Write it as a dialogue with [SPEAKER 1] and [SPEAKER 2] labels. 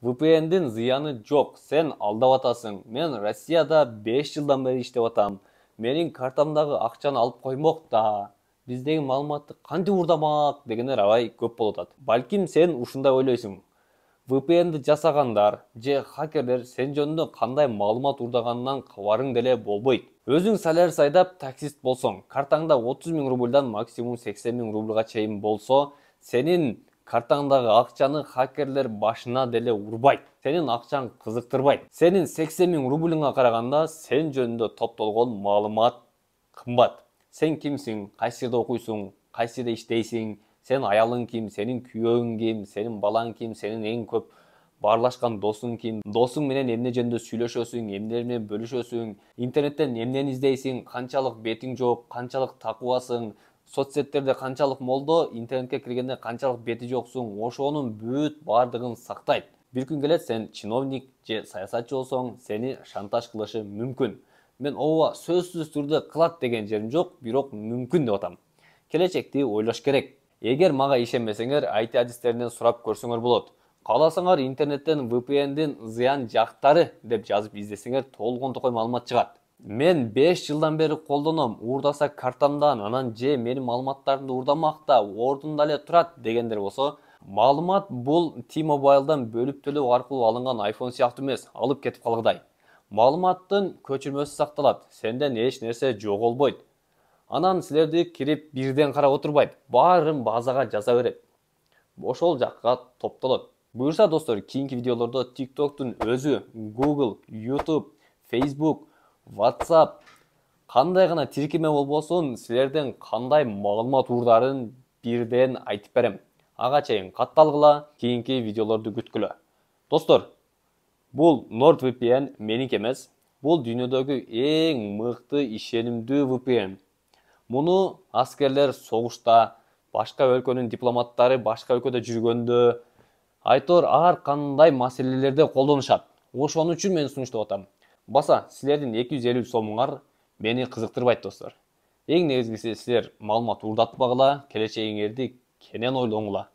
[SPEAKER 1] VPN'din зыяны жоқ, сен алдап атасың. Мен Россияда 5 жылдан бeri иштеп атам. Менин картамдагы акчаны алып коймок да. Биздеги маалыматты кантип уурдамак дегендер аябай көп болуп атат. Балким сен ушундай ойлойсуң. VPN'ди жасагандар же хакерлер сен жөнүндө кандай маалымат уурдаганынан кабарың деле болбойт. Өзүң солярис айдап таксист болсоң, картаңда 30 000 рубльдан максимум 80 000 рубльга чейин болсо, сенин картаңдагы акчаны хакерлер башына деле урбайт. Сенин акчаң кызыктырбайт. Сенин 80 000 рубльга караганда сен жөнүндө топтолгон маалымат кымбат. Сен кимсиң, кайсы жерде окуйсуң, кайсы жерде иштейсиң, сенин аялың ким, сенин күйөөң ким, сенин балаң ким, сенин эң көп баарлашкан досуң ким, досуң менен эмне жөнүндө сүйлөшөсүң, эмнелер менен бөлүшөсүң, интернеттен эмнени издейсиң, канчалык бетиң жок, канчалык такыбасың, соцсеттерде канчалык молдо, интернетке киргенде канчалык бети жоксуң, ошонун бүт баардыгын сактайт. Бир күн келет сен чиновник же саясатчы болсоң, сени шантаж кылышы мүмкүн. Мен ооба сөзсүз түрдө кылат деген жерим жок, бирок мүмкүн деп атам. Келечекти ойлош керек. Эгер мага ишенбесеңер, IT адистеринен сурап көрсөңөр болот. Кааласаңар интернеттен VPN'дин зыян жактары деп жазып издесеңер, толгон-токой маалымат чыгат. Мен 5 жылдан бери колдоном, уурдаса картамдан, анан же менин маалыматтарымды уурдамакта, ордунда эле турат дегендер болсо, маалымат бул T-Mobile'дан бөлүп төлөө аркылуу алынган iPhone сыяктуу эмес, алып кетип калгыдай. Маалыматтын көчүрмөсү сакталат, сенден эч нерсе жоголбойт. Анан силерди кирип бирден карап отурбайт, баарын базага жаза берет. Ошол жакка топтолот. Буюрса достор, кийинки видеолордо TikTok'тун өзү, Google, YouTube, Facebook, WhatsApp кандай гана тиркеме болбосун, силерден кандай маалымат уурдарын бирден айтып берем. Ага чейин катталгыла, кийинки видеолорду күткүлө. Достор, бул NordVPN меники эмес, бул дүйнөдөгү эң мыкты ишенимдүү VPN. Муну аскерлер согушта, башка өлкөнүн дипломаттары башка өлкөдө жүргөндө, айтор ар кандай маселелерде колдонушат. Ошон үчүн мен сунуштап атам. Баса, силердин 250 сомуңар мени кызыктырбайт достор. Эң негизгиси силер маалымат уурдатпагыла, келечегиңерди кенен ойлоңула.